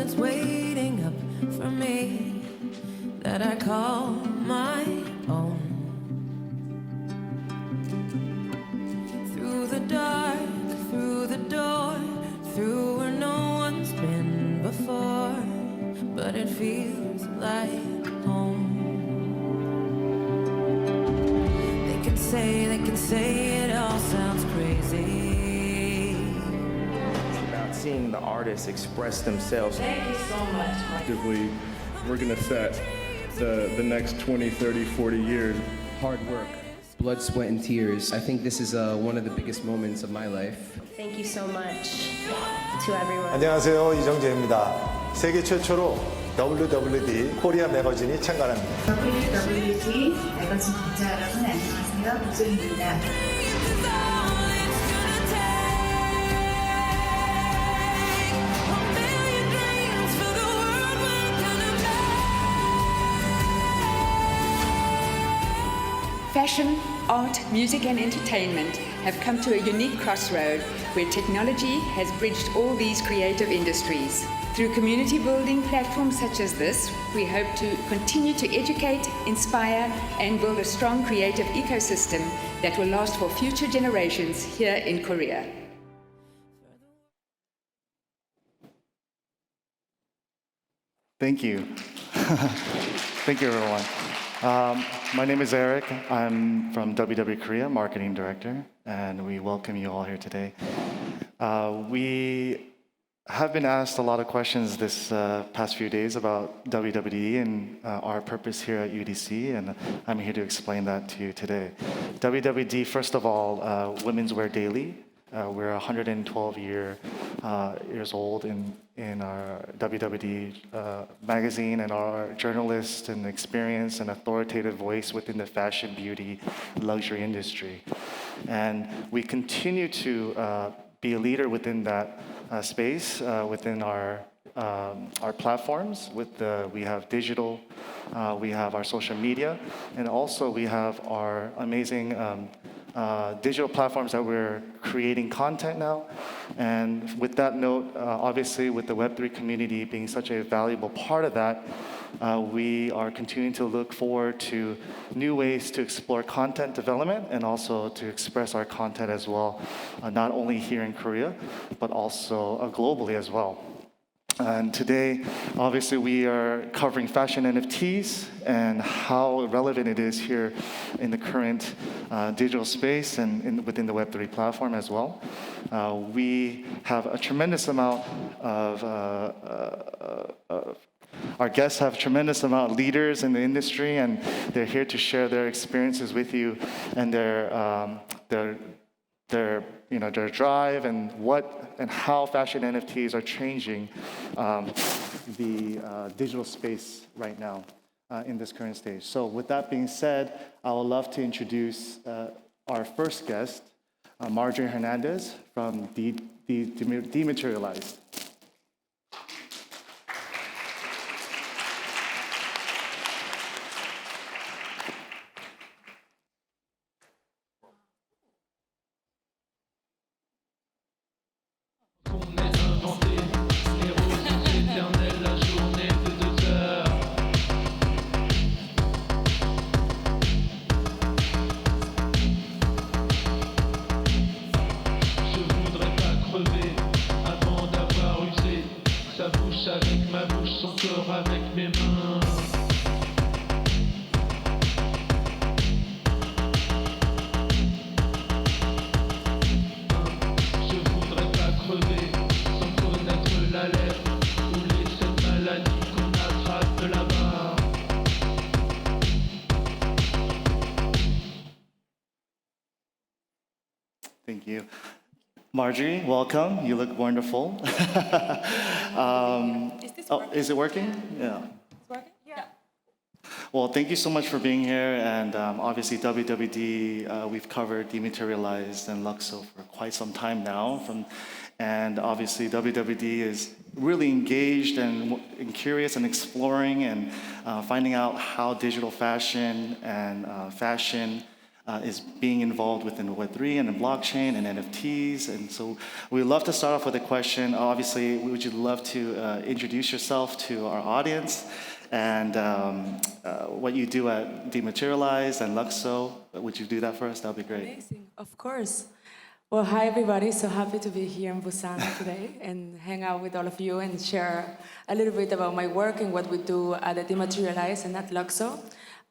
that's waiting up for me that I call my own. Through the dark, through the door, through where no one's been before, but it feels like home. They can say it all sounds crazy. It's about seeing the artists express themselves. Thank you so much. Actively, we're gonna set the next 20, 30, 40 years. Hard work, blood, sweat, and tears. I think this is one of the biggest moments of my life. Thank you so much to everyone. 안녕하세요, 이정재입니다. 세계 최초로 WWD 코리아 매거진이 창간합니다. WWD 매거진 독자 여러분 안녕하세요. 목소리입니다. Fashion, art, music and entertainment have come to a unique crossroad where technology has bridged all these creative industries. Through community building platforms such as this, we hope to continue to educate, inspire and build a strong creative ecosystem that will last for future generations here in Korea. Thank you. Thank you, everyone. My name is Eric. I'm from WWD Korea, Marketing Director, and we welcome you all here today. We have been asked a lot of questions this past few days about WWD and our purpose here at UDC, and I'm here to explain that to you today. WWD, first of all, Women's Wear Daily. We're 112 years old in our WWD magazine, and our journalist and experience and authoritative voice within the fashion, beauty, luxury industry. And we continue to be a leader within that space, within our platforms. We have digital, we have our social media, and also we have our amazing digital platforms that we're creating content now. And with that note, obviously with the Web3 community being such a valuable part of that, we are continuing to look forward to new ways to explore content development and also to express our content as well, not only here in Korea, but also globally as well. And today, obviously, we are covering fashion NFTs and how relevant it is here in the current digital space and within the Web3 platform as well. We have a tremendous amount of our guests have a tremendous amount of leaders in the industry, and they're here to share their experiences with you and their drive and how fashion NFTs are changing the digital space right now in this current stage. So with that being said, I would love to introduce our first guest, Marjorie Hernandez from Dematerialised. Thank you. Marjorie, welcome. You look wonderful. Is it working? Yeah. It's working? Yeah. Well, thank you so much for being here. And obviously, WWD, we've covered Dematerialised and Lukso for quite some time now. And obviously, WWD is really engaged and curious and exploring and finding out how digital fashion and fashion is being involved within Web3 and in blockchain and NFTs. And so we'd love to start off with a question. Obviously, would you love to introduce yourself to our audience and what you do at Dematerialised and Lukso? Would you do that for us? That would be great. Amazing, of course. Well, hi everybody. So happy to be here in Busan today and hang out with all of you and share a little bit about my work and what we do at the Dematerialised and at Lukso.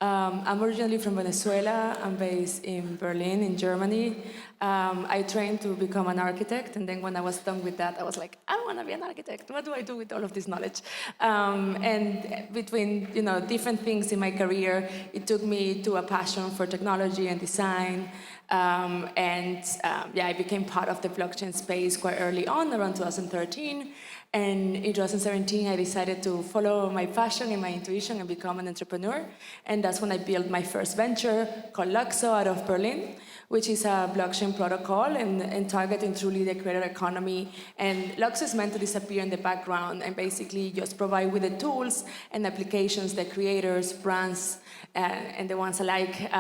I'm originally from Venezuela. I'm based in Berlin, in Germany. I trained to become an architect, and then when I was done with that, I was like, I want to be an architect. What do I do with all of this knowledge? And between different things in my career, it took me to a passion for technology and design. I became part of the blockchain space quite early on, around 2013. And in 2017, I decided to follow my passion and my intuition and become an entrepreneur. And that's when I built my first venture called Lukso out of Berlin, which is a blockchain protocol and targeting truly the creator economy. And Lukso is meant to disappear in the background and basically just provide with the tools and applications that creators, brands, and the ones alike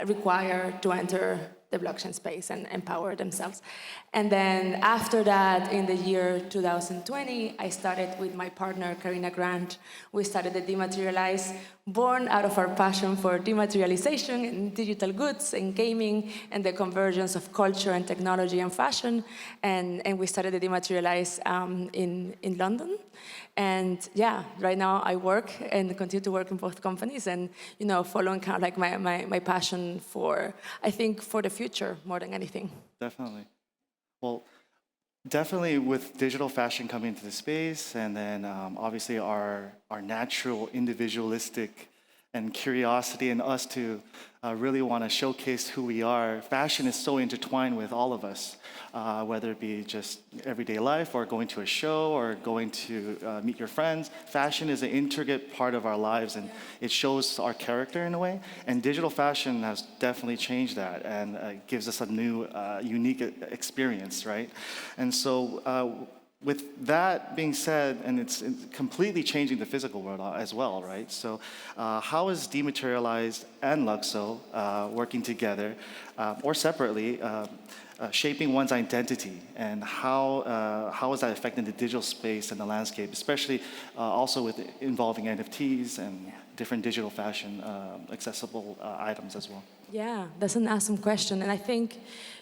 require to enter the blockchain space and empower themselves. And then after that, in the year 2020, I started with my partner, Karina Grant. We started the Dematerialised, born out of our passion for dematerialization and digital goods and gaming and the convergence of culture and technology and fashion. And we started the Dematerialised in London. And right now I work and continue to work in both companies and, following kind of like my passion for, I think, for the future more than anything. Definitely. Well, definitely with digital fashion coming into the space and then obviously our natural individualistic and curiosity in us to really want to showcase who we are. Fashion is so intertwined with all of us, whether it be just everyday life or going to a show or going to meet your friends. Fashion is an intricate part of our lives and it shows our character in a way. And digital fashion has definitely changed that and gives us a new, unique experience, right? And so with that being said, and it's completely changing the physical world as well, right? So how is Dematerialised and Lukso working together or separately, shaping one's identity, and how is that affecting the digital space and the landscape, especially also with involving NFTs and different digital fashion accessible items as well? Yeah, that's an awesome question. And I think,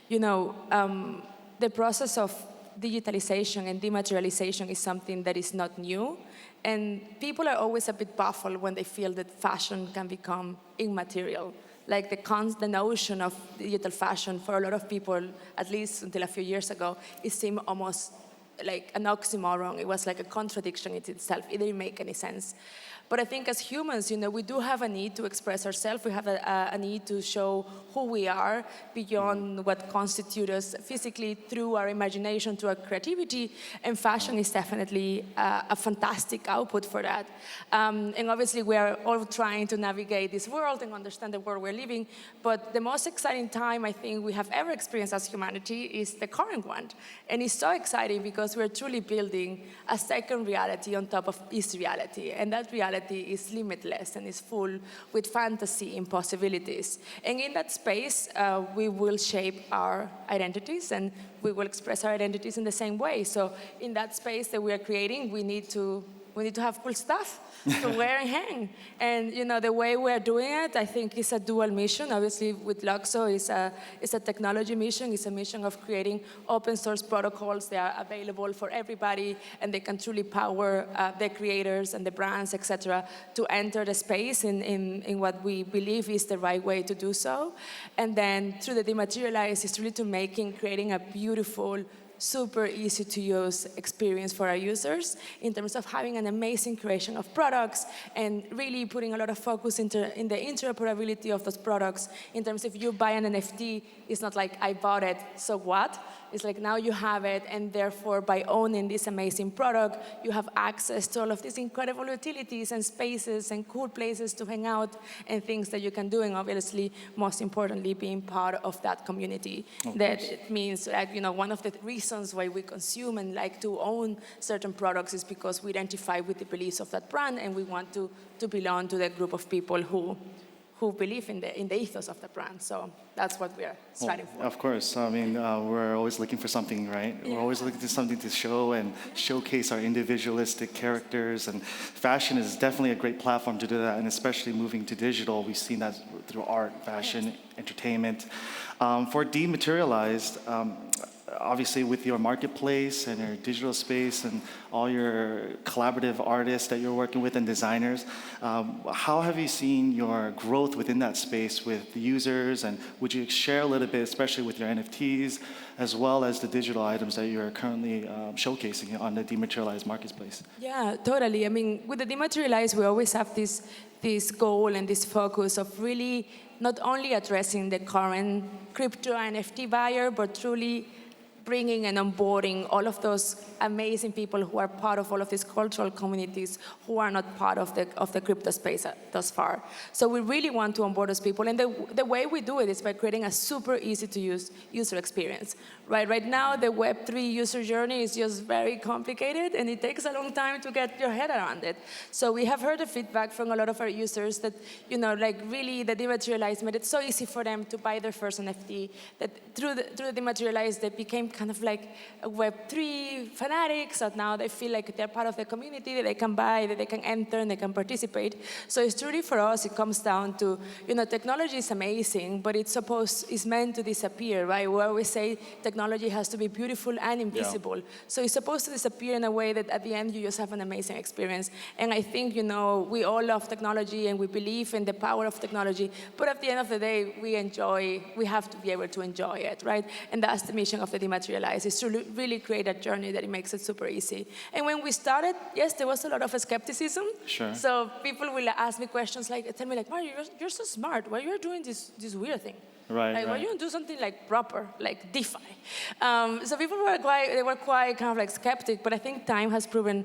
the process of digitalization and dematerialization is something that is not new. And people are always a bit baffled when they feel that fashion can become immaterial. Like the notion of digital fashion for a lot of people, at least until a few years ago, it seemed almost like an oxymoron. It was like a contradiction in itself. It didn't make any sense. But I think as humans, we do have a need to express ourselves. We have a need to show who we are beyond what constitutes us physically through our imagination, through our creativity. And fashion is definitely a fantastic output for that. And obviously, we are all trying to navigate this world and understand the world we're living. But the most exciting time I think we have ever experienced as humanity is the current one. And it's so exciting because we're truly building a second reality on top of this reality. And that reality is limitless and is full with fantasy and possibilities. And in that space, we will shape our identities and we will express our identities in the same way. So in that space that we are creating, we need to have cool stuff to wear and hang. And the way we're doing it, I think, is a dual mission. Obviously, with Lukso, it's a technology mission. It's a mission of creating open source protocols that are available for everybody, and they can truly power the creators and the brands, etc., to enter the space in what we believe is the right way to do so. And then through the Dematerialised, it's really creating a beautiful, super easy to use experience for our users in terms of having an amazing creation of products and really putting a lot of focus in the interoperability of those products. In terms of if you buy an NFT, it's not like I bought it, so what? It's like now you have it, and therefore by owning this amazing product, you have access to all of these incredible utilities and spaces and cool places to hang out and things that you can do, and obviously, most importantly, being part of that community. That it means, one of the reasons why we consume and like to own certain products is because we identify with the beliefs of that brand, and we want to belong to that group of people who who believe in the ethos of the brand. So that's what we're striving for. Of course. I mean, we're always looking for something, right? Yeah. We're always looking for something to show and showcase our individualistic characters. And fashion is definitely a great platform to do that. And especially moving to digital, we've seen that through art, fashion, entertainment. For Dematerialized, obviously with your marketplace and your digital space and all your collaborative artists that you're working with and designers, how have you seen your growth within that space with the users? And would you share a little bit, especially with your NFTs, as well as the digital items that you're currently showcasing on the Dematerialized marketplace? Yeah, totally. I mean, with the Dematerialized, we always have this goal and this focus of really not only addressing the current crypto NFT buyer, but truly bringing and onboarding all of those amazing people who are part of all of these cultural communities who are not part of the crypto space thus far. So we really want to onboard those people, and the way we do it is by creating a super easy to use user experience. Right now, the Web3 user journey is just very complicated, and it takes a long time to get your head around it. So we have heard the feedback from a lot of our users that, really the Dematerialized made it so easy for them to buy their first NFT, that through the Dematerialized, they became kind of like a Web3 fanatics, so now they feel like they're part of the community, that they can buy, that they can enter, and they can participate. So it's truly for us, it comes down to, technology is amazing, but it's meant to disappear, right? We always say technology has to be beautiful and invisible. Yeah. So it's supposed to disappear in a way that at the end you just have an amazing experience. And I think, we all love technology and we believe in the power of technology, but at the end of the day, we have to be able to enjoy it, right? And that's the mission of the Dematerialized, is to really create a journey that it makes it super easy. And when we started, yes, there was a lot of skepticism. Sure. So people will ask me questions tell me Marjorie, you're so smart. Why you're doing this weird thing? Right. Why you don't do something proper, like DeFi? So people were quite kind of skeptic, but I think time has proven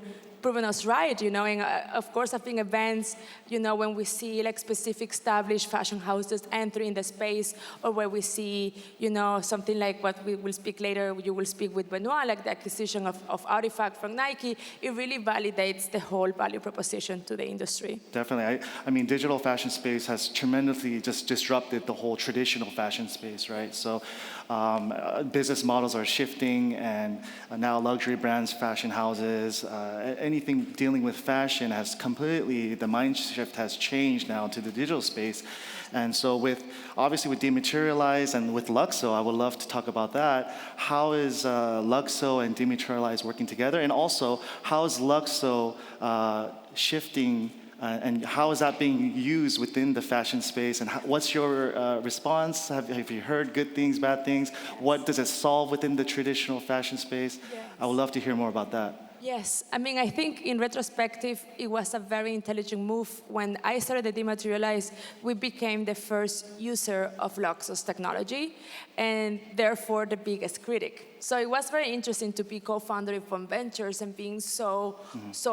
us right, and of course having events, when we see specific established fashion houses entering the space, or where we see, something like what we will speak later, you will speak with Benoit, like the acquisition of Artifact from Nike, it really validates the whole value proposition to the industry. Definitely. I mean, digital fashion space has tremendously just disrupted the whole traditional fashion space, right? So business models are shifting, and now luxury brands, fashion houses, anything dealing with fashion the mind shift has changed now to the digital space. And so obviously with Dematerialized and with Lukso, I would love to talk about that. How is Lukso and Dematerialized working together? And also, how is Lukso shifting and how is that being used within the fashion space? And what's your response? Have you heard good things, bad things? What does it solve within the traditional fashion space? Yes. I would love to hear more about that. Yes, I mean, I think in retrospective, it was a very intelligent move. When I started at Dematerialized, we became the first user of Lukso's technology, and therefore the biggest critic. So it was very interesting to be co-founder of One Ventures and being so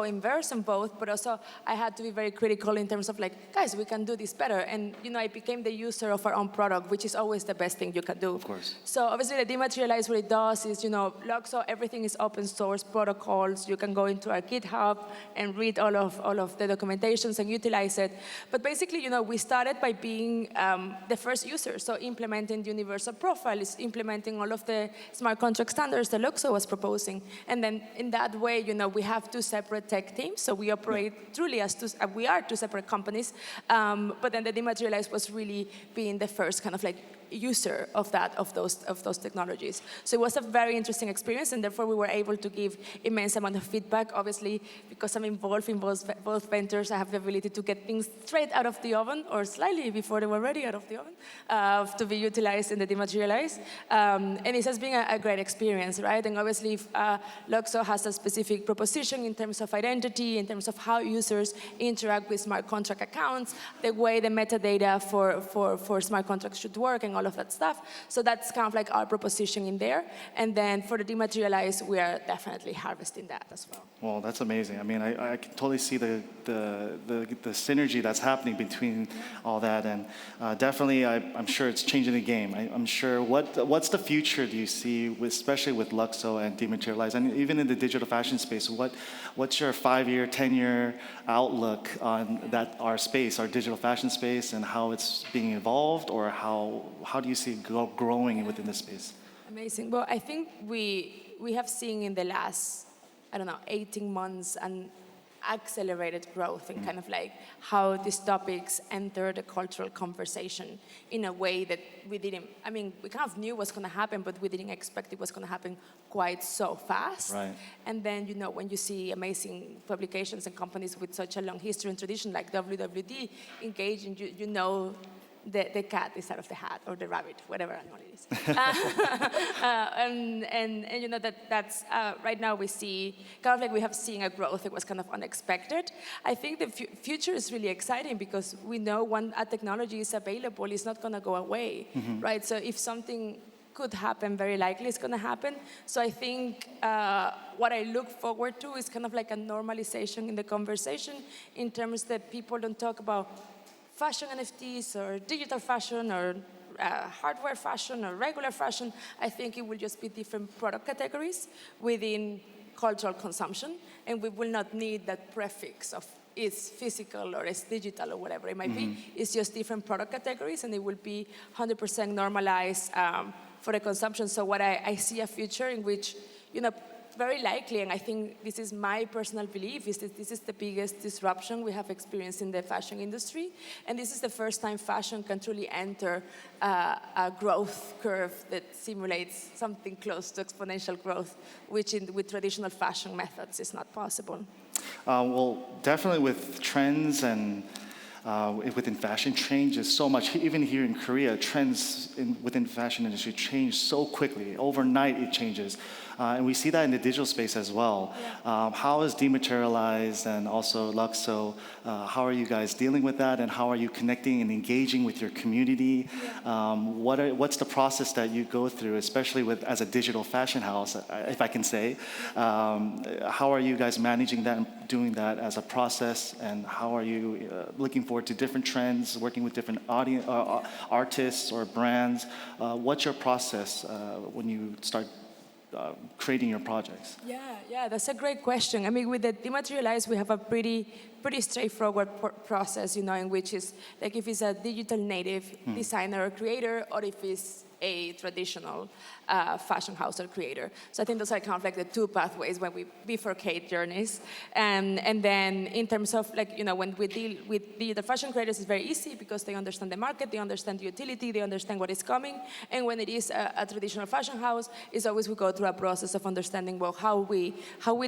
immersed in both, but also I had to be very critical in terms of guys, we can do this better. And I became the user of our own product, which is always the best thing you can do. Of course. So obviously the Dematerialized, what it does is, Lukso, everything is open source protocols. You can go into our GitHub and read all of the documentations and utilize it. But basically, we started by being the first user, so implementing the universal profile, is implementing all of the smart contract standards that Lukso was proposing. And then in that way, we have two separate tech teams, so we operate truly as we are two separate companies. But then the Dematerialized was really being the first kind of user of those technologies. So it was a very interesting experience, and therefore we were able to give immense amount of feedback. Obviously, because I'm involved in both ventures, I have the ability to get things straight out of the oven, or slightly before they were ready out of the oven, to be utilized in the Dematerialized. And it has been a great experience, right? And obviously, Lukso has a specific proposition in terms of identity, in terms of how users interact with smart contract accounts, the way the metadata for smart contracts should work, and all of that stuff. So that's kind of like our proposition in there. And then for the dematerialized, we are definitely harvesting that as well. Well, that's amazing. I mean, I can totally see the synergy that's happening between all that, and definitely, I'm sure it's changing the game. I'm sure. What's the future do you see, especially with Lukso and Dematerialized, and even in the digital fashion space? What's your 5-year, 10-year outlook on that our space, our digital fashion space, and how it's being evolved, or how do you see it growing within the space? Amazing. Well, I think we have seen in the last, 18 months an accelerated growth in kind of like how these topics enter the cultural conversation in a way that we didn't, we kind of knew what's going to happen, but we didn't expect it was going to happen quite so fast. Right. And then, when you see amazing publications and companies with such a long history and tradition like WWD engaging, you know the cat is out of the hat, or the rabbit, whatever animal it is. And you know that's right now we see kind of like we have seen a growth that was kind of unexpected. I think the future is really exciting because we know when a technology is available, it's not going to go away, right? So if something could happen, very likely it's going to happen. So I think what I look forward to is kind of like a normalization in the conversation in terms that people don't talk about fashion NFTs or digital fashion or hardware fashion or regular fashion. I think it will just be different product categories within cultural consumption, and we will not need that prefix of it's physical or it's digital or whatever it might be. It's just different product categories, and it will be 100% normalized for the consumption. So what I see a future in which, very likely, and I think this is my personal belief, is that this is the biggest disruption we have experienced in the fashion industry. And this is the first time fashion can truly enter a growth curve that simulates something close to exponential growth, which with traditional fashion methods is not possible. Well, definitely with trends and within fashion changes so much. Even here in Korea, trends within fashion industry change so quickly. Overnight it changes. And we see that in the digital space as well. How is Dematerialized and also Lukso, how are you guys dealing with that, and how are you connecting and engaging with your community? What's the process that you go through, especially as a digital fashion house, if I can say? How are you guys managing that and doing that as a process, and how are you looking forward to different trends, working with different artists or brands? What's your process when you start creating your projects? Yeah, that's a great question. With the Dematerialized, we have a pretty straightforward process, in which is like if it's a digital native designer or creator, or if it's a traditional fashion house or creator. So I think those are kind of like the two pathways when we bifurcate journeys. And then in terms of when we deal with the fashion creators, it's very easy because they understand the market, they understand the utility, they understand what is coming. And when it is a traditional fashion house, it's always we go through a process of understanding how we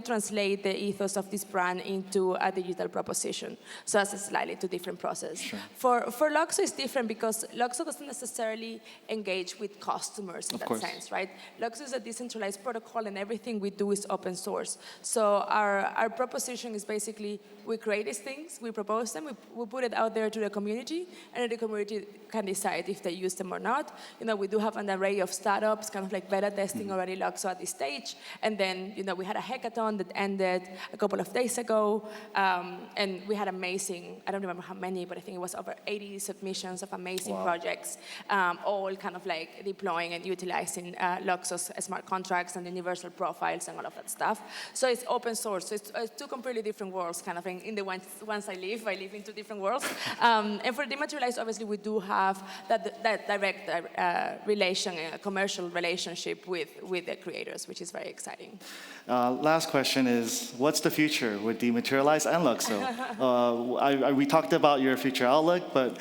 translate the ethos of this brand into a digital proposition. So that's a slightly two different process. Sure. For Lukso, it's different because Lukso doesn't necessarily engage with customers in that sense, right? Lukso is a decentralized protocol, and everything we do is open source. So our proposition is basically we create these things, we propose them, we put it out there to the community, and the community can decide if they use them or not. We do have an array of startups, kind of like beta testing already Lukso at this stage, and then we had a hackathon that ended a couple of days ago, and we had amazing, I don't remember how many, but I think it was over 80 submissions of amazing projects, all kind of like deploying and utilizing Lukso's smart contracts and universal profiles and all of that stuff. So it's open source. So it's two completely different worlds, kind of in the ones I live in two different worlds. And for Dematerialized, obviously, we do have that direct commercial relationship with the creators, which is very exciting. Last question is, what's the future with Dematerialized and Lukso? We talked about your future outlook, but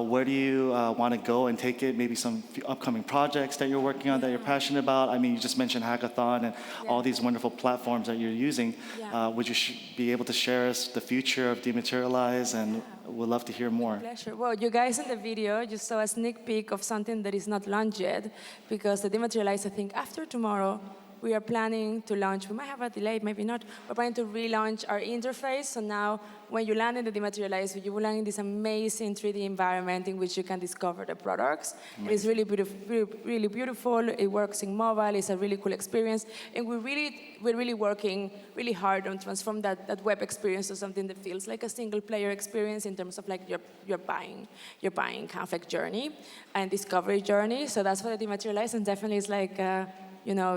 where do you want to go and take it? Maybe some upcoming projects that you're working on that you're passionate about. You just mentioned hackathon and all these wonderful platforms that you're using. Would you be able to share us the future of Dematerialized, and we'd love to hear more. Pleasure. Well, you guys in the video just saw a sneak peek of something that is not launched yet, because the Dematerialized, I think, after tomorrow, we are planning to launch, we might have a delay, maybe not, we're planning to relaunch our interface. So now when you land in the Dematerialised, you will land in this amazing 3D environment in which you can discover the products. It's really beautiful. It works in mobile. It's a really cool experience. And we're really working really hard on transform that web experience to something that feels like a single player experience in terms of like your buying kind of like journey and discovery journey. So that's what the Dematerialised, and definitely is like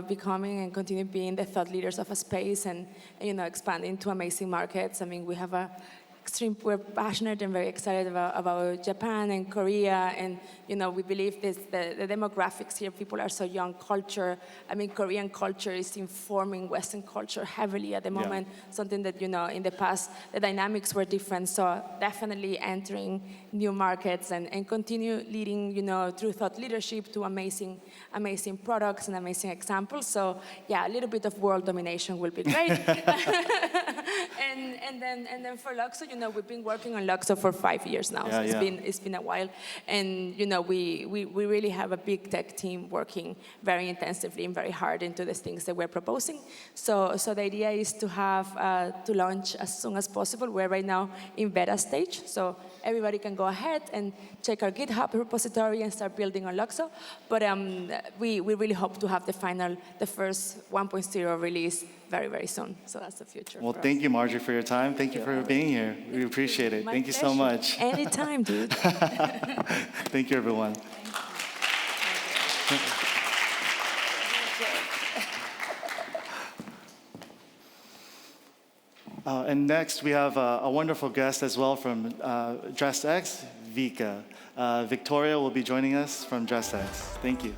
becoming and continue being the thought leaders of a space and expanding to amazing markets. I mean, we're passionate and very excited about Japan and Korea, and we believe the demographics here, people are so young, Korean culture is informing Western culture heavily at the moment, something that, in the past, the dynamics were different, so definitely entering new markets and continue leading, through thought leadership to amazing products and amazing examples. So yeah, a little bit of world domination will be great. and then for Lukso, we've been working on Lukso for 5 years now. So it's been a while, and we really have a big tech team working very intensively and very hard into the things that we're proposing. So the idea is to have to launch as soon as possible. We're right now in beta stage, so everybody can go ahead and check our GitHub repository and start building on Lukso. But we really hope to have the first 1.0 release very, very soon. So that's the future. Well, thank you, Marjorie, for your time. Thank you for being here. We appreciate it. Thank you so much. Anytime, dude. Thank you, everyone. And next, we have a wonderful guest as well from DressX, Vika. Victoriya will be joining us from DressX. Thank you.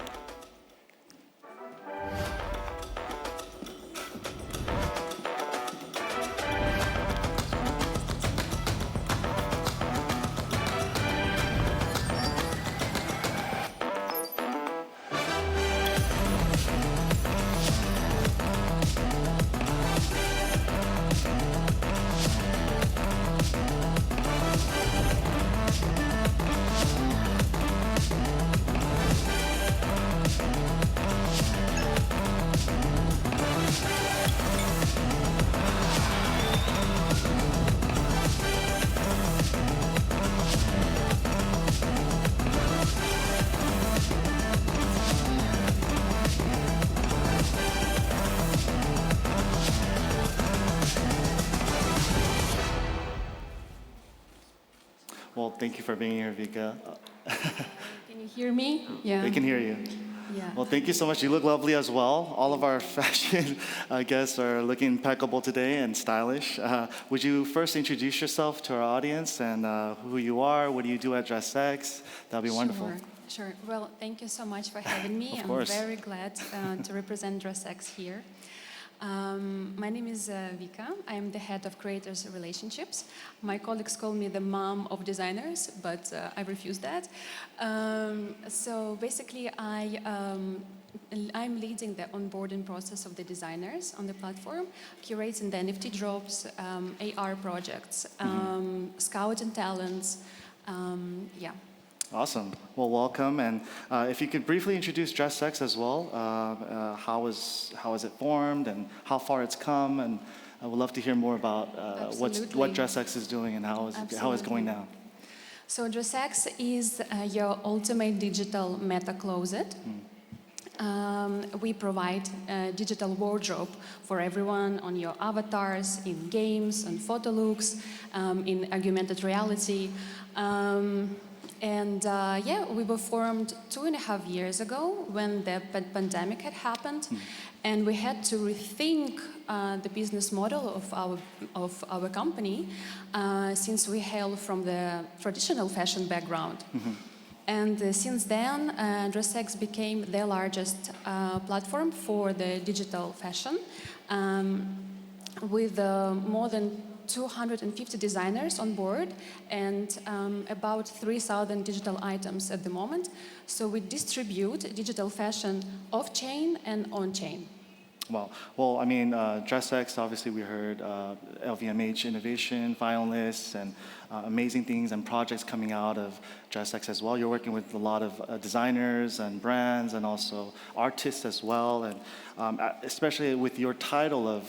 Well, thank you for being here, Vika. Can you hear me? Yeah. We can hear you. Yeah. Well, thank you so much. You look lovely as well. All of our fashion guests are looking impeccable today and stylish. Would you first introduce yourself to our audience and who you are? What do you do at DressX? That'd be wonderful. Sure. Well, thank you so much for having me. Of course. I'm very glad to represent DressX here. My name is Vika. I am the head of creators relationships. My colleagues call me the mom of designers, but I refuse that. So basically, I'm leading the onboarding process of the designers on the platform, curating the NFT drops, AR projects, scouting talents, yeah. Awesome. Well, welcome. And if you could briefly introduce DressX as well, how is it formed and how far it's come, and I would love to hear more about what DressX is doing and how it's going now. So DressX is your ultimate digital meta closet. We provide a digital wardrobe for everyone on your avatars, in games, on photo looks, in augmented reality. We were formed 2.5 years ago when the pandemic had happened, and we had to rethink the business model of our company since we hail from the traditional fashion background. And since then, DressX became the largest platform for the digital fashion with more than 250 designers on board and about 3,000 digital items at the moment. So we distribute digital fashion off-chain and on-chain. Well, I mean, DressX, obviously we heard LVMH Innovation finalists and amazing things and projects coming out of DressX as well. You're working with a lot of designers and brands and also artists as well, and especially with your title of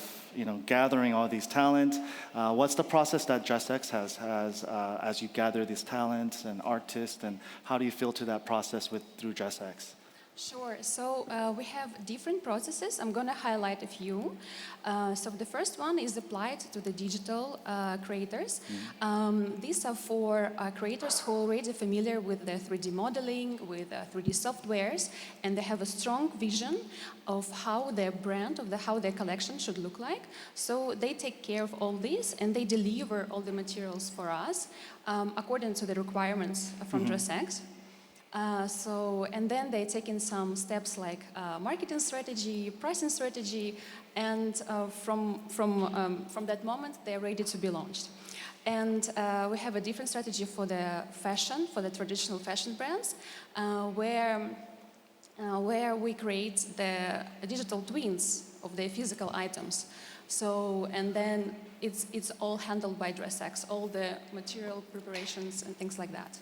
gathering all these talent. What's the process that DressX has as you gather these talents and artists, and how do you filter that process through DressX? Sure. So we have different processes. I'm going to highlight a few. So the first one is applied to the digital creators. These are for creators who are already familiar with the 3D modeling, with 3D softwares, and they have a strong vision of how their brand, how their collection should look like. So they take care of all this, and they deliver all the materials for us according to the requirements from DressX. And then they take in some steps like marketing strategy, pricing strategy, and from that moment they're ready to be launched. And we have a different strategy for the fashion, for the traditional fashion brands, where we create the digital twins of their physical items. So, and then it's all handled by DressX, all the material preparations and things like that.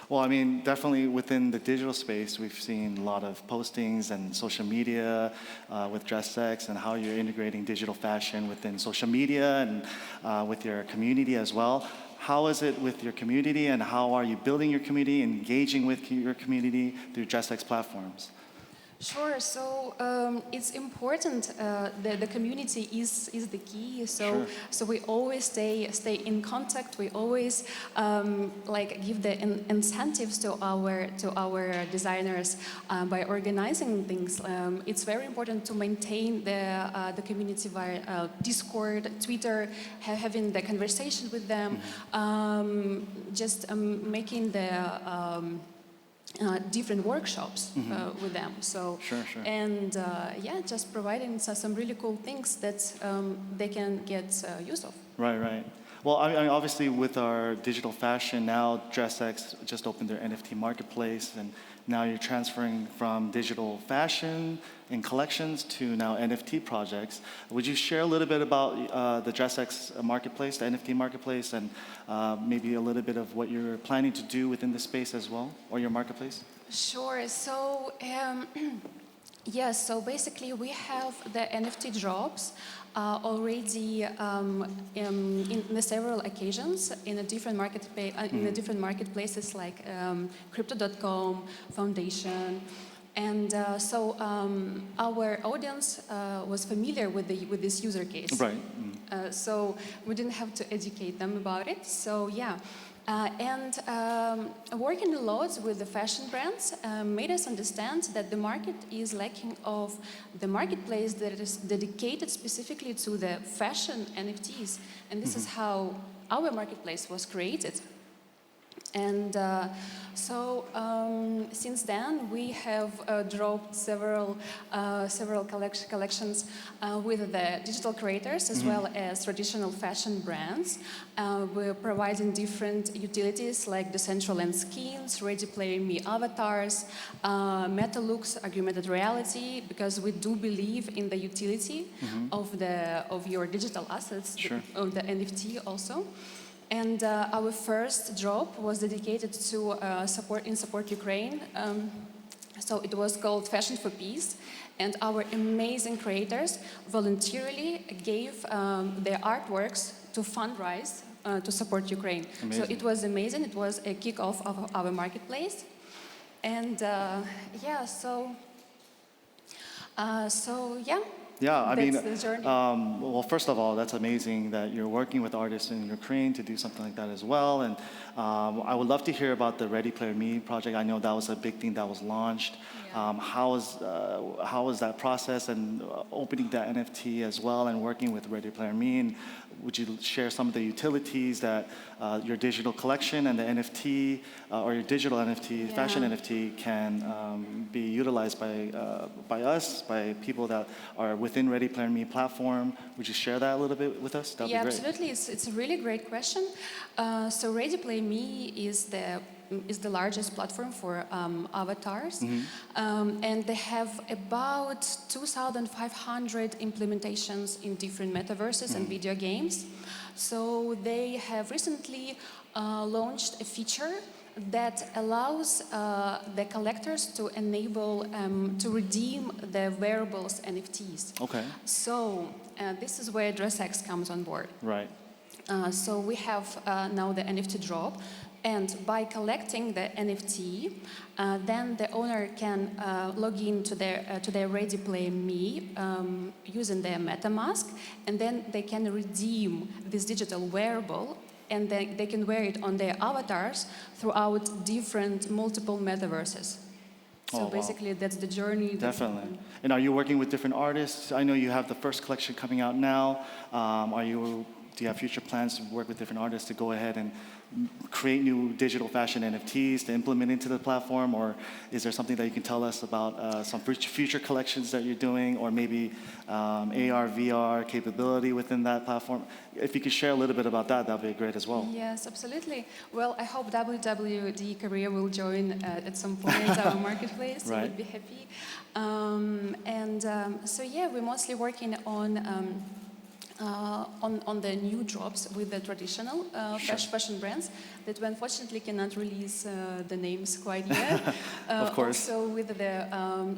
Well, I mean, definitely within the digital space, we've seen a lot of postings and social media with DressX and how you're integrating digital fashion within social media and with your community as well. How is it with your community, and how are you building your community, engaging with your community through DressX platforms? Sure. So it's important. The community is the key. So we always stay in contact. We always give the incentives to our designers by organizing things. It's very important to maintain the community via Discord, Twitter, having the conversation with them, making the different workshops with them. So and just providing some really cool things that they can get use of. Right. Well, I mean, obviously with our digital fashion now, DressX just opened their NFT marketplace, and now you're transferring from digital fashion and collections to now NFT projects. Would you share a little bit about the DressX marketplace, the NFT marketplace, and maybe a little bit of what you're planning to do within the space as well, or your marketplace? Sure. So yes. So basically, we have the NFT drops already in the several occasions in a different marketplaces like Crypto.com, Foundation. And so our audience was familiar with this user case. Right. So we didn't have to educate them about it. So yeah. Working a lot with the fashion brands made us understand that the market is lacking of the marketplace that is dedicated specifically to the fashion NFTs. And this is how our marketplace was created. And since then, we have dropped several collections with the digital creators as well as traditional fashion brands. We're providing different utilities like Decentraland skins, Ready Player Me avatars, meta looks, augmented reality, because we do believe in the utility of your digital assets, of the NFT also. And our first drop was dedicated to support Ukraine. So it was called Fashion for Peace. And our amazing creators voluntarily gave their artworks to fundraise to support Ukraine. Amazing. So it was amazing. It was a kickoff of our marketplace. And Yeah, I mean, the journey. Well, first of all, that's amazing that you're working with artists in Ukraine to do something like that as well. And I would love to hear about the Ready Player Me project. I know that was a big thing that was launched. Yeah. How was that process, and opening that NFT as well, and working with Ready Player Me? And would you share some of the utilities that your digital collection and the NFT or your digital NFT, fashion NFT, can be utilized by us, by people that are within Ready Player Me platform? Would you share that a little bit with us? That'd be great. Absolutely. It's a really great question. So Ready Player Me is the is the largest platform for avatars, and they have about 2,500 implementations in different metaverses and video games. So they have recently launched a feature that allows the collectors to enable to redeem the wearables NFTs. Okay. So this is where DressX comes on board. Right. So we have now the NFT drop, and by collecting the NFT, then the owner can log in to their Ready Play Me using their MetaMask, and then they can redeem this digital wearable, and they can wear it on their avatars throughout different multiple metaverses. So basically, that's the journey. Definitely. And are you working with different artists? I know you have the first collection coming out now. Do you have future plans to work with different artists to go ahead and create new digital fashion NFTs to implement into the platform? Or is there something that you can tell us about some future collections that you're doing, or maybe AR, VR capability within that platform? If you could share a little bit about that, that would be great as well. Yes, absolutely. Well, I hope WWD Korea will join at some point our marketplace. Right. We would be happy. So yeah, we're mostly working on the new drops with the traditional fashion brands that we unfortunately cannot release the names quite yet. Of course. Also with the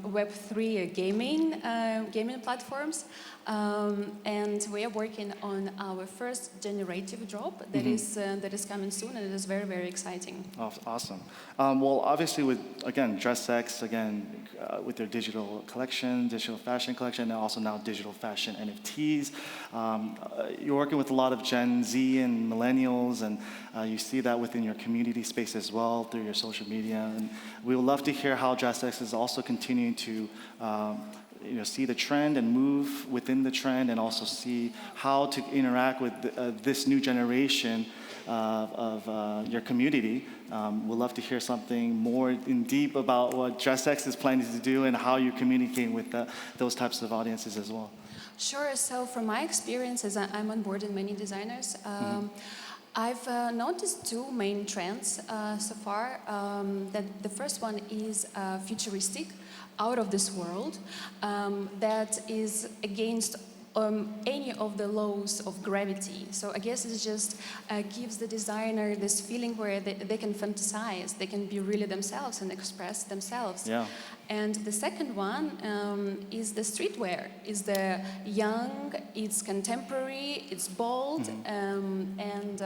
Web3 gaming platforms. And we are working on our first generative drop that is coming soon, and it is very, very exciting. Awesome. Well, obviously with, again, DressX, with their digital collection, digital fashion collection, and also now digital fashion NFTs. You're working with a lot of Gen Z and millennials, and you see that within your community space as well through your social media. And we would love to hear how DressX is also continuing to see the trend and move within the trend, and also see how to interact with this new generation of your community. We'd love to hear something more in deep about what DressX is planning to do and how you communicate with those types of audiences as well. Sure. So from my experiences, I'm on board in many designers. I've noticed two main trends so far. That the first one is futuristic, out of this world, that is against any of the laws of gravity. So I guess it just gives the designer this feeling where they can fantasize, they can be really themselves and express themselves. Yeah. And the second one is the streetwear. Is the young, it's contemporary, it's bold, and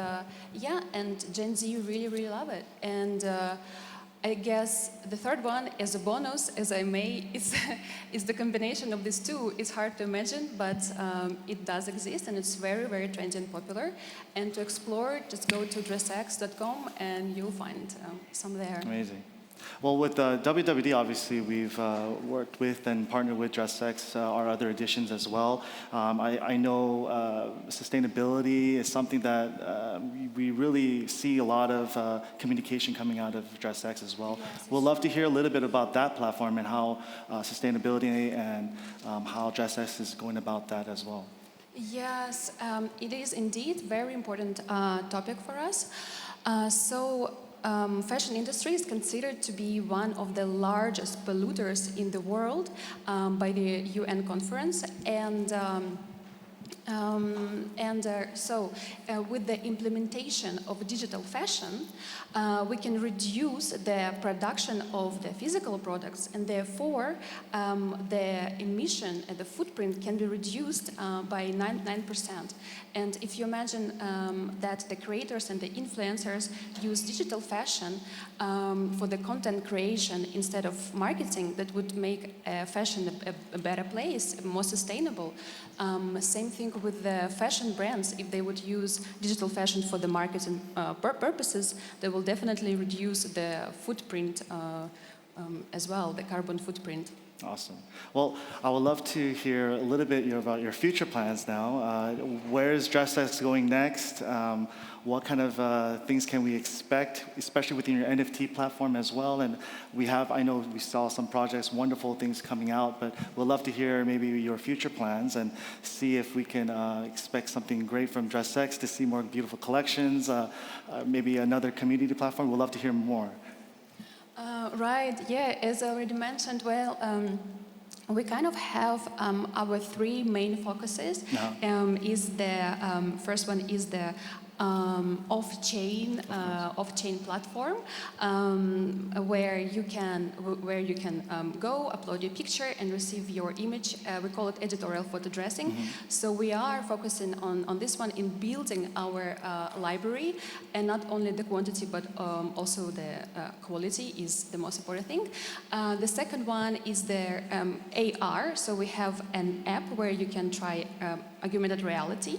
Gen Z really, really love it. And I guess the third one, as a bonus, is the combination of these two. It's hard to imagine, but it does exist, and it's very, very trendy and popular. And to explore, just go to dressx.com, and you'll find some there. Amazing. Well, with WWD, obviously, we've worked with and partnered with DressX, our other editions as well. I know sustainability is something that we really see a lot of communication coming out of DressX as well. Yes. We'd love to hear a little bit about that platform and how sustainability and how DressX is going about that as well. Yes, it is indeed a very important topic for us. Fashion industry is considered to be one of the largest polluters in the world by the UN conference, with the implementation of digital fashion, we can reduce the production of the physical products, and therefore the emission and the footprint can be reduced by 9%. And if you imagine that the creators and the influencers use digital fashion for the content creation instead of marketing, that would make fashion a better place, more sustainable. Same thing with the fashion brands. If they would use digital fashion for the marketing purposes, they will definitely reduce the footprint as well, the carbon footprint. Awesome. Well, I would love to hear a little bit about your future plans now. Where is DressX going next? What kind of things can we expect, especially within your NFT platform as well? And I know we saw some projects, wonderful things coming out, but we'd love to hear maybe your future plans and see if we can expect something great from DressX to see more beautiful collections, maybe another community platform. We'd love to hear more. Right, yeah, as I already mentioned, we kind of have our three main focuses. First one is the off-chain platform where you can go upload your picture and receive your image. We call it editorial photo dressing. So we are focusing on this one in building our library, and not only the quantity but also the quality is the most important thing. The second one is the AR. So we have an app where you can try augmented reality,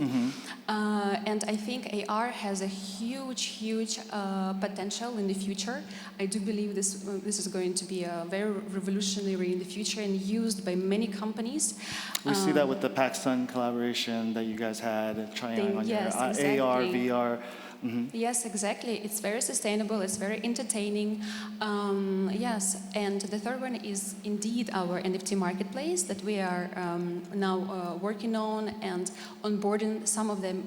and I think AR has a huge potential in the future. I do believe this is going to be very revolutionary in the future and used by many companies. We see that with the PacSun collaboration that you guys had, trying on your exactly. AR, VR. Yes, exactly. It's very sustainable. It's very entertaining. Yes, and the third one is indeed our NFT marketplace that we are now working on and onboarding some of them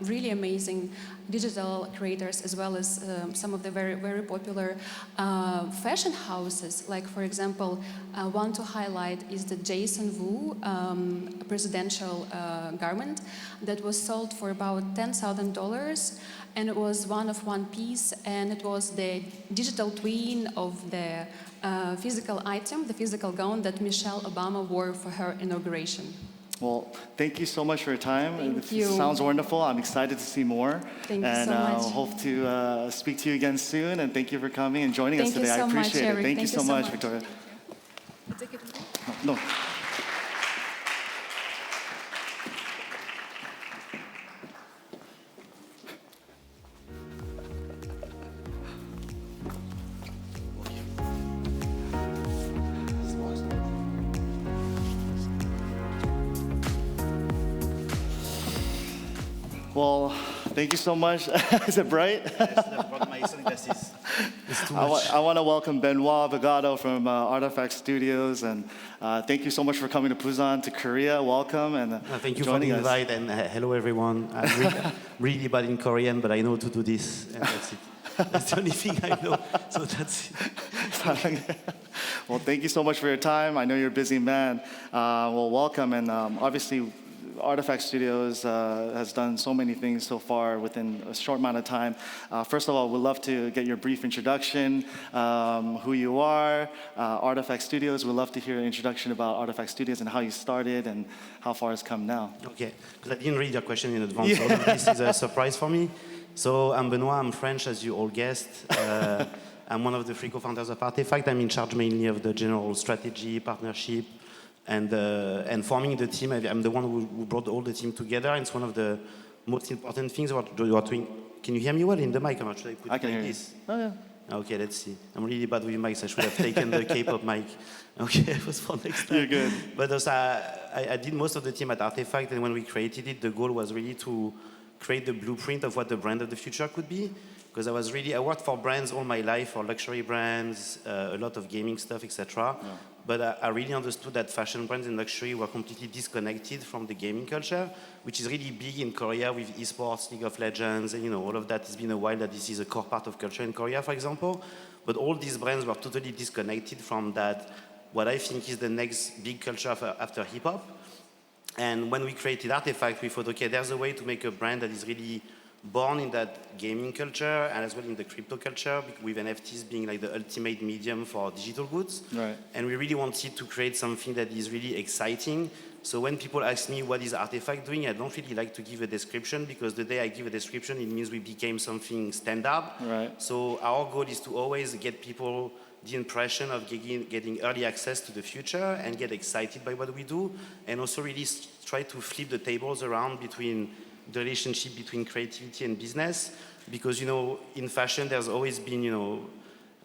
really amazing digital creators, as well as some of the very popular fashion houses. Like, for example, one to highlight is the Jason Wu presidential garment that was sold for about $10,000. And it was one of one piece, and it was the digital twin of the physical item, the physical gown that Michelle Obama wore for her inauguration. Well, thank you so much for your time. Thank you. Sounds wonderful. I'm excited to see more. Thank you so much. Hope to speak to you again soon. And thank you for coming and joining us today. Thank you so I appreciate much, it. Eric. Thank you so much, Victoria. No. Well, thank you so much. Is it bright? I want to welcome Benoit Bogado from Artifact Studios, and thank you so much for coming to Busan, to Korea. Welcome, and thank you for the invite, and hello everyone. I'm really bad in Korean, but I know to do this, and that's it. That's the only thing I know, so that's it. Well, thank you so much for your time. I know you're a busy man. Well, welcome, and obviously, Artifact Studios has done so many things so far within a short amount of time. First of all, we'd love to get your brief introduction, who you are, Artifact Studios. We'd love to hear an introduction about Artifact Studios and how you started and how far it's come now. Okay, because I didn't read your question in advance, so this is a surprise for me. So I'm Benoit, I'm French, as you all guessed. I'm one of the three co-founders of Artifact. I'm in charge mainly of the general strategy, partnership, and forming the team. I'm the one who brought all the team together. And it's one of the most important things about doing. Can you hear me well in the mic? Or should I put it like this? Oh, yeah. Okay, let's see. I'm really bad with mics. I should have taken the K-pop mic. Okay, it was for next time. You're good. But also, I did most of the team at Artifact, and when we created it, the goal was really to create the blueprint of what the brand of the future could be. Because I worked for brands all my life, for luxury brands, a lot of gaming stuff, etc. Yeah. But I really understood that fashion brands and luxury were completely disconnected from the gaming culture, which is really big in Korea with esports, League of Legends, and all of that. It's been a while that this is a core part of culture in Korea, for example. But all these brands were totally disconnected from that, what I think is the next big culture after hip-hop. And when we created Artifact, we thought, okay, there's a way to make a brand that is really born in that gaming culture and as well in the crypto culture, with NFTs being like the ultimate medium for digital goods. Right. And we really wanted to create something that is really exciting. So when people ask me what is Artifact doing, I don't really like to give a description, because the day I give a description, it means we became something standard. Right. So our goal is to always get people the impression of getting early access to the future and get excited by what we do, and also really try to flip the tables around between the relationship between creativity and business, because in fashion there's always been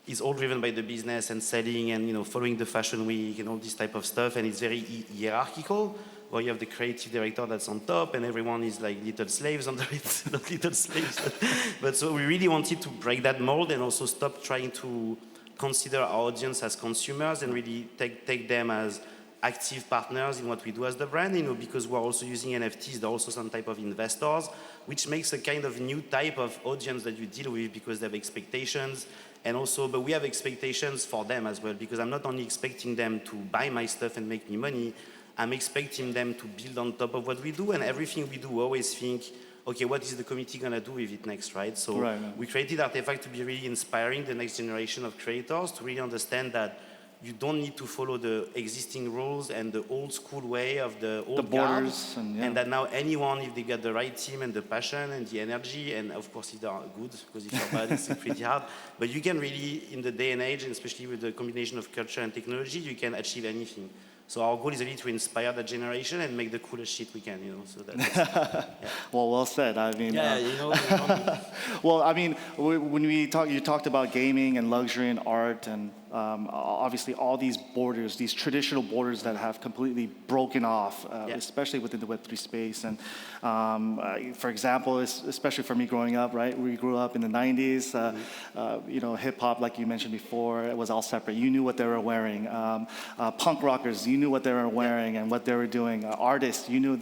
is all driven by the business and selling and following the fashion week and all this type of stuff, and it's very hierarchical. Where you have the creative director that's on top, and everyone is like little slaves under it, not little slaves. But so we really wanted to break that mold and also stop trying to consider our audience as consumers and really take them as active partners in what we do as the brand, because we're also using NFTs, they're also some type of investors, which makes a kind of new type of audience that you deal with because they have expectations, and also, but we have expectations for them as well, because I'm not only expecting them to buy my stuff and make me money, I'm expecting them to build on top of what we do, and everything we do, we always think, okay, what is the community gonna do with it next, right? So we created Artifact to be really inspiring the next generation of creators, to really understand that you don't need to follow the existing rules and the old school way of the old borders, and that now anyone, if they got the right team and the passion and the energy, and of course if they are good, because if you're bad, it's pretty hard, but you can really, in the day and age, and especially with the combination of culture and technology, you can achieve anything. So our goal is really to inspire that generation and make the coolest shit we can, So that's well said. I mean, well, I mean, when you talked about gaming and luxury and art, and obviously all these borders, these traditional borders that have completely broken off, especially within the Web3 space. And for example, especially for me growing up, right? We grew up in the 90s. Hip hop, like you mentioned before, it was all separate. You knew what they were wearing. Punk rockers, you knew what they were wearing and what they were doing. Artists, you knew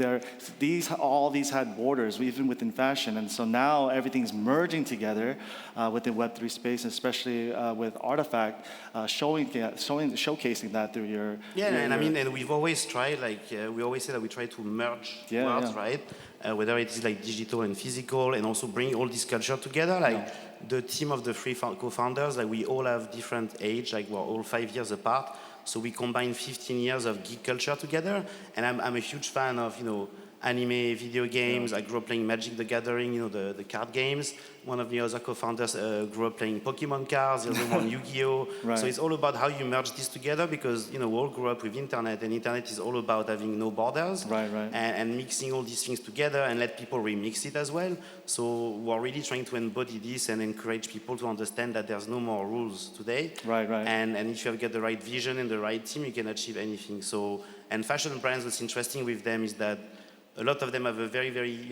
all these had borders, even within fashion. And so now everything's merging together within Web3 space, especially with Artifact, showcasing that through your... and we've always tried, we always say that we try to merge worlds, right? Whether it is like digital and physical, and also bring all this culture together. The team of the three co-founders, we all have different age, we're all 5 years apart. So we combine 15 years of geek culture together, and I'm a huge fan of anime, video games. I grew up playing Magic the Gathering, the card games. One of the other co-founders grew up playing Pokemon cards, the other one Yu-Gi-Oh! Right. So it's all about how you merge this together, because we all grew up with internet, and internet is all about having no borders, and mixing all these things together and let people remix it as well. So we're really trying to embody this and encourage people to understand that there's no more rules today. And if you get the right vision and the right team, you can achieve anything. So, and fashion brands, what's interesting with them is that a lot of them have a very, very,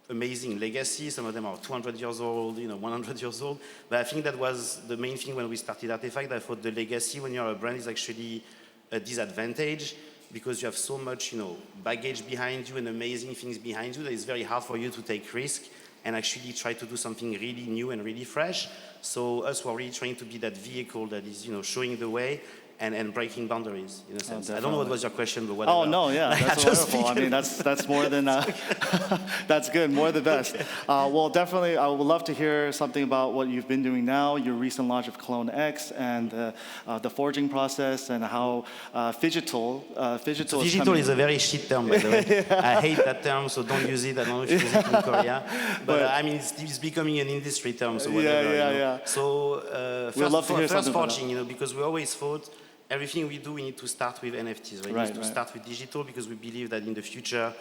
amazing legacy. Some of them are 200 years old, 100 years old. But I think that was the main thing when we started Artifact. I thought the legacy when you're a brand is actually a disadvantage, because you have so much, baggage behind you and amazing things behind you that it's very hard for you to take risk and actually try to do something really new and really fresh. So us, we're really trying to be that vehicle that is, showing the way and breaking boundaries, in a sense. I don't know what was your question, but whatever. Oh, no, yeah, that's wonderful. I mean, that's more than, that's good, more the best. Well, definitely, I would love to hear something about what you've been doing now, your recent launch of Clone X, and the forging process, and how Phygital is a very shit term, by the way. I hate that term, so don't use it. I don't know if you use it in Korea. But I mean, it's becoming an industry term, so whatever. So first forging, because we always thought, everything we do, we need to start with NFTs. We need to start with digital, because we believe that in the future,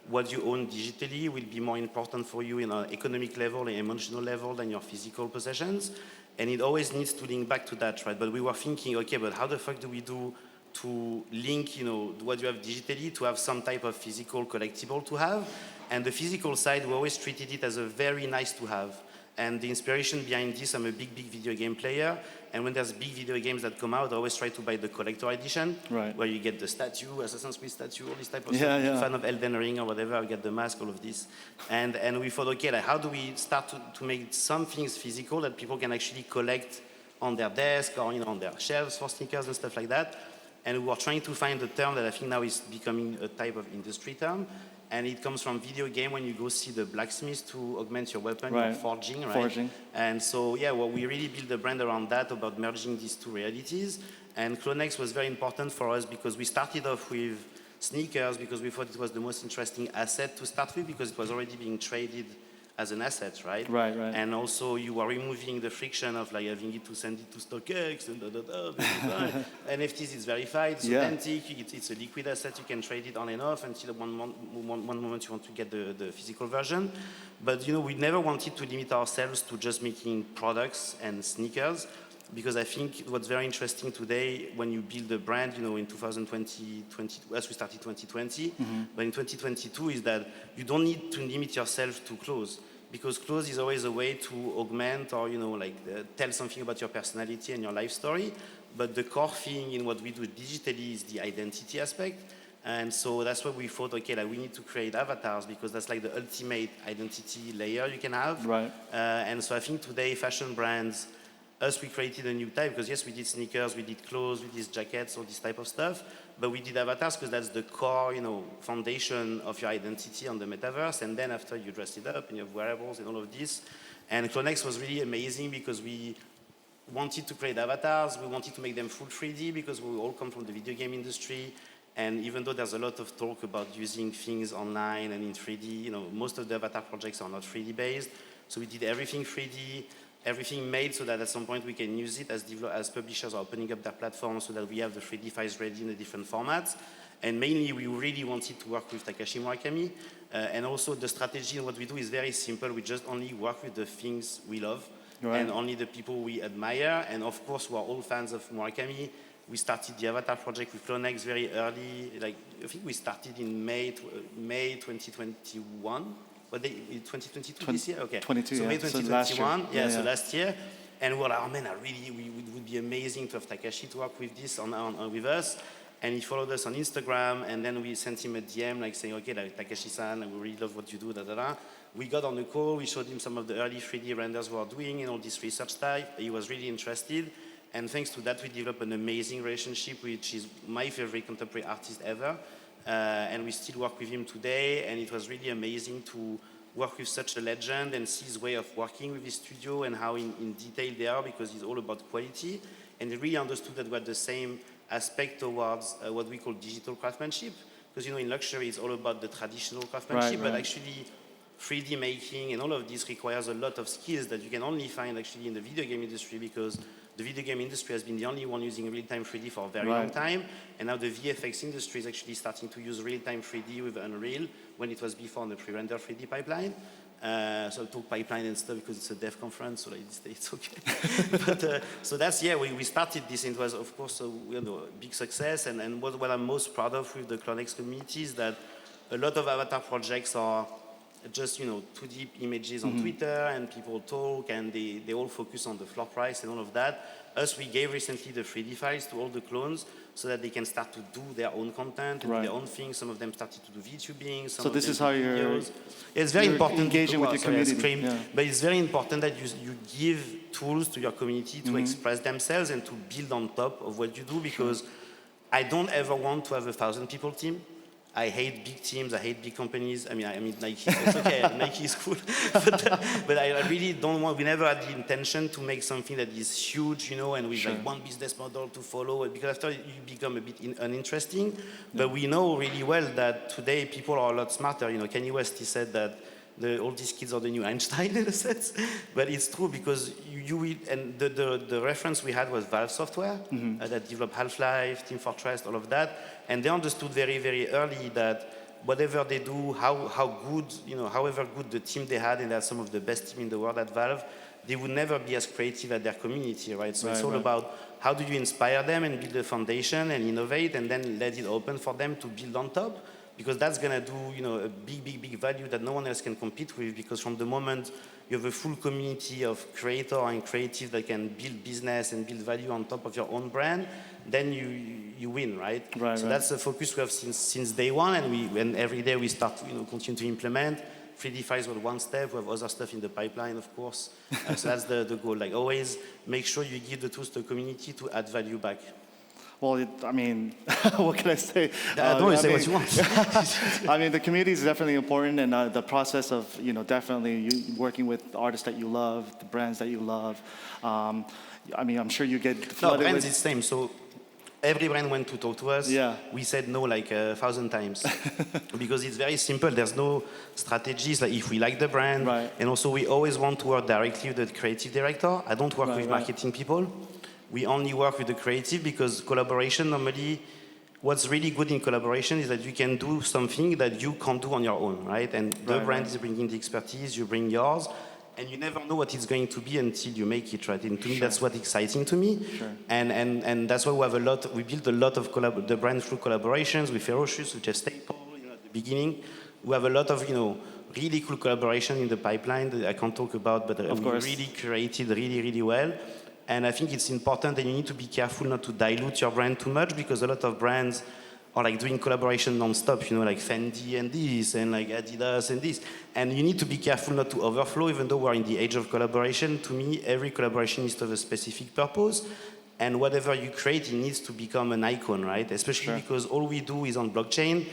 what you own digitally will be more important for you in an economic level and emotional level than your physical possessions. And it always needs to link back to that, right? But we were thinking, okay, but how the fuck do we do to link, what you have digitally to have some type of physical collectible to have? And the physical side, we always treated it as a very nice to have. And the inspiration behind this, I'm a big video game player. And when there's big video games that come out, I always try to buy the collector edition, where you get the statue, Assassin's Creed statue, all this type of stuff. Big fan of Elden Ring or whatever, I get the mask, all of this. And we thought, okay, how do we start to make some things physical that people can actually collect on their desk or on their shelves for sneakers and stuff like that. And we were trying to find a term that I think now is becoming a type of industry term. And it comes from video game when you go see the blacksmith to augment your weapon, you're forging, right? Forging. And so, we really built the brand around that, about merging these two realities. And CloneX was very important for us because we started off with sneakers because we thought it was the most interesting asset to start with, because it was already being traded as an asset, right? Right. And also you are removing the friction of having it to send it to StockX and NFTs is verified, it's authentic, it's a liquid asset, you can trade it on and off until one moment you want to get the physical version. But we never wanted to limit ourselves to just making products and sneakers. because I think what's very interesting today when you build a brand, you know, in 2020, as we started 2020, but in 2022 is that you don't need to limit yourself to clothes, because clothes is always a way to augment or, you know, like tell something about your personality and your life story. But the core thing in what we do digitally is the identity aspect. And so that's why we thought, okay, like we need to create avatars, because that's like the ultimate identity layer you can have. Right. And so I think today fashion brands, we created a new type, because yes, we did sneakers, we did clothes, we did jackets, all this type of stuff, but we did avatars because that's the core, you know, foundation of your identity on the metaverse. And then after you dress it up and you have wearables and all of this. And CloneX was really amazing because we wanted to create avatars, we wanted to make them full 3D because we all come from the video game industry. And even though there's a lot of talk about using things online and in 3D, you know, most of the avatar projects are not 3D based. So we did everything 3D, everything made so that at some point we can use it as publishers are opening up their platforms so that we have the 3D files ready in the different formats. And mainly we really wanted to work with Takashi Murakami. And also the strategy and what we do is very simple. We just only work with the things we love and only the people we admire. And of course, we're all fans of Murakami. We started the Avatar project with CloneX very early. Like, I think we started in May 2021. But 2022 this year? Okay. 22, so May 2021, so last year. And we're like, oh man, it would be amazing to have Takashi to work with this with us. And he followed us on Instagram, and then we sent him a DM, like saying, okay, like, Takashi-san, we really love what you do, We got on the call, we showed him some of the early 3D renders we were doing and all this research type. He was really interested. And thanks to that, we developed an amazing relationship, which is my favorite contemporary artist ever. And we still work with him today, and it was really amazing to work with such a legend and see his way of working with his studio and how in detail they are, because he's all about quality. And he really understood that we had the same aspect towards what we call digital craftsmanship. Because, you know, in luxury, it's all about the traditional craftsmanship, but actually 3D making and all of this requires a lot of skills that you can only find actually in the video game industry, because the video game industry has been the only one using real-time 3D for a very long time, and now the VFX industry is actually starting to use real-time 3D with Unreal when it was before on the pre-render 3D pipeline. So I'll talk pipeline and stuff because it's a dev conference, so like, it's okay. But, so that's, we started this, and it was, of course, a big success, and what I'm most proud of with the CloneX community is that a lot of avatar projects are just, 2D images on Twitter, and people talk, and they all focus on the floor price and all of that. We gave recently the 3D files to all the clones so that they can start to do their own content and do their own things. Some of them started to do VTubing. So this is how you're it's very important engaging with your community. But it's very important that you give tools to your community to express themselves and to build on top of what you do, because I don't ever want to have 1,000 people team. I hate big teams, I hate big companies. I mean Nike, it's okay, Nike is cool. but I really don't want, we never had the intention to make something that is huge, and with like one business model to follow, because after you become a bit uninteresting. But we know really well that today people are a lot smarter. Kanye West, he said that all these kids are the new Einstein in a sense. But it's true, because and the reference we had was Valve Software that developed Half-Life, Team Fortress, all of that. And they understood very, very early that whatever they do, how good, however good the team they had, and that's some of the best team in the world at Valve, they would never be as creative as their community, right? So it's all about how do you inspire them and build a foundation and innovate, and then let it open for them to build on top. Because that's going to do, a big value that no one else can compete with, because from the moment you have a full community of creator and creative that can build business and build value on top of your own brand, then you win, right? So that's the focus we have since day one, and every day we start to continue to implement. 3D files were one step. We have other stuff in the pipeline, of course. So that's the goal. Like always, make sure you give the tools to the community to add value back. Well, what can I say? Don't say what you want. The community is definitely important, and the process of, definitely you working with artists that you love, the brands that you love. I'm sure you get flooded brands is the same. So every brand went to talk to us. We said no like 1,000 times because it's very simple. There's no strategies. Like if we like the brand, and also we always want to work directly with the creative director. I don't work with marketing people. We only work with the creative, because collaboration, normally, what's really good in collaboration is that you can do something that you can't do on your own, right? And the brand is bringing the expertise, you bring yours, And you never know what it's going to be until you make it, right? And to me, that's what's exciting to me. Sure. And that's why we built a lot of the brand through collaborations with Ferocious, with Jeff Staple, at the beginning. We have a lot of, really cool collaboration in the pipeline that I can't talk about, but we really created really well. And I think it's important, and you need to be careful not to dilute your brand too much, because a lot of brands are like doing collaboration non-stop, like Fendi and this, and like Adidas and this. And you need to be careful not to overflow, even though we're in the age of collaboration. To me, every collaboration needs to have a specific purpose. And whatever you create, it needs to become an icon, right? Especially because all we do is on blockchain.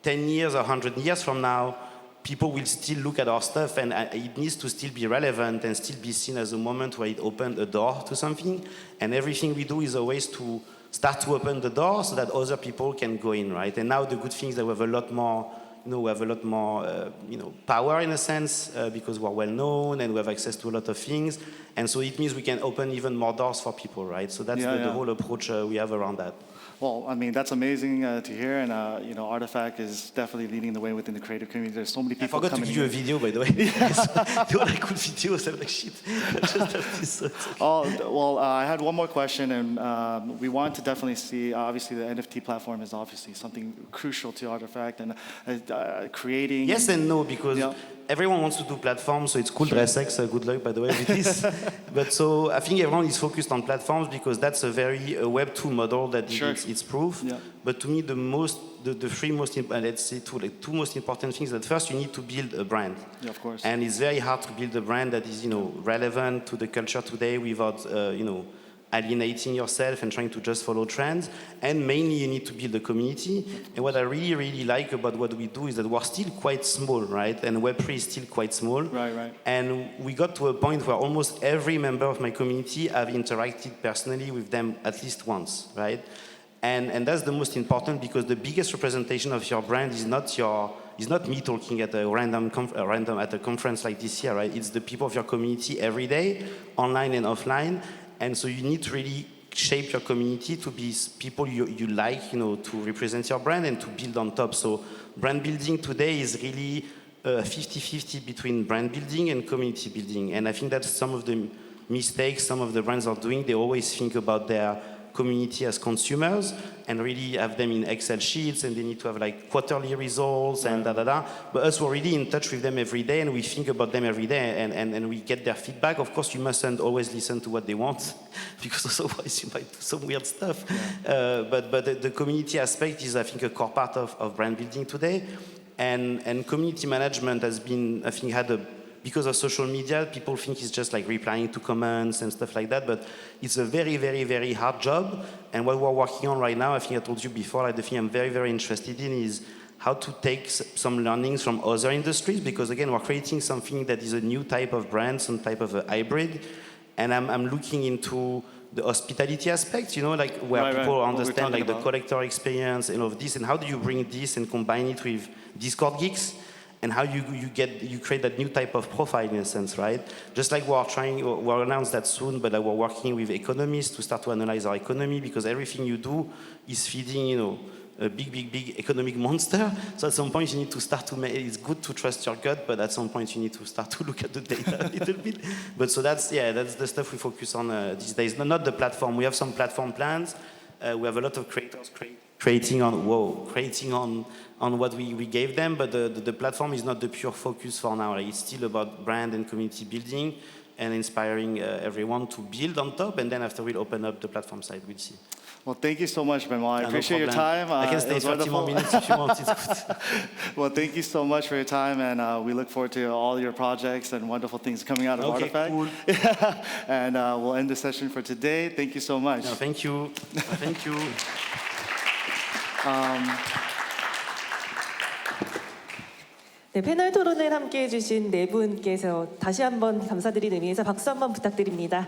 10 years or 100 years from now, people will still look at our stuff, and it needs to still be relevant and still be seen as a moment where it opened a door to something. And everything we do is always to start to open the door so that other people can go in, right? And now the good thing is that we have a lot more, power in a sense because we're well known and we have access to a lot of things. And so it means we can open even more doors for people, right? So that's the whole approach we have around that. Well, I mean, that's amazing to hear, and Artifact is definitely leading the way within the creative community. There's so many people coming in. I forgot to give you a video, by the way. They were like cool videos. I'm like, shit. Well, I had one more question, and we want to definitely see, obviously, the NFT platform is obviously something crucial to Artifact, and creating... Yes and no, because everyone wants to do platforms, so it's cool. Dressex, good luck, by the way, with this. But so I think everyone is focused on platforms because that's a very Web 2 model that it's proof. Yeah. But to me, the three most, let's say two most important things. That first, you need to build a brand. Yeah, of course. And it's very hard to build a brand that is, relevant to the culture today without, alienating yourself and trying to just follow trends. And mainly you need to build a community. And what I really, really like about what we do is that we're still quite small, right? And Web3 is still quite small. Right. And we got to a point where almost every member of my community have interacted personally with them at least once, right? And that's the most important, because the biggest representation of your brand is not me talking at a random at a conference like this here, right? It's the people of your community every day, online and offline. And so you need to really shape your community to be people you like, to represent your brand and to build on top. So brand building today is really 50-50 between brand building and community building. And I think that's some of the mistakes some of the brands are doing. They always think about their community as consumers and really have them in Excel sheets, and they need to have like quarterly results and da-da-da. But us, we're really in touch with them every day, and we think about them every day, and we get their feedback. Of course, you mustn't always listen to what they want, because otherwise you might do some weird stuff. But the community aspect is, I think, a core part of brand building today. And community management has been, I think, because of social media, people think it's just like replying to comments and stuff like that, but it's a very, very, very hard job. And what we're working on right now, I think I told you before, like the thing I'm very, very interested in is how to take some learnings from other industries, because again, we're creating something that is a new type of brand, some type of a hybrid. And I'm looking into the hospitality aspect, like where people understand like the collector experience and all of this, and how do you bring this and combine it with Discord geeks? And how you create that new type of profile in a sense, right? Just like we'll announce that soon, but we're working with economists to start to analyze our economy, because everything you do is feeding, a big economic monster. So at some point you need to start to it's good to trust your gut, but at some point you need to start to look at the data a little bit. But so that's the stuff we focus on these days. Not the platform. We have some platform plans. We have a lot of creators creating on what we gave them, but the platform is not the pure focus for now. It's still about brand and community building and inspiring everyone to build on top, and then after we'll open up the platform side, we'll see. Well, thank you so much, Benoit. I appreciate your time. I can stay 30 more minutes if you want. Well, thank you so much for your time, and we look forward to all your projects and wonderful things coming out of Artifact. Cool. And we'll end the session for today. Thank you so much. No, thank you. Thank you. 네, 패널 토론을 함께해 주신 네 분께서 다시 한번 감사드리는 의미에서 박수 한번 부탁드립니다.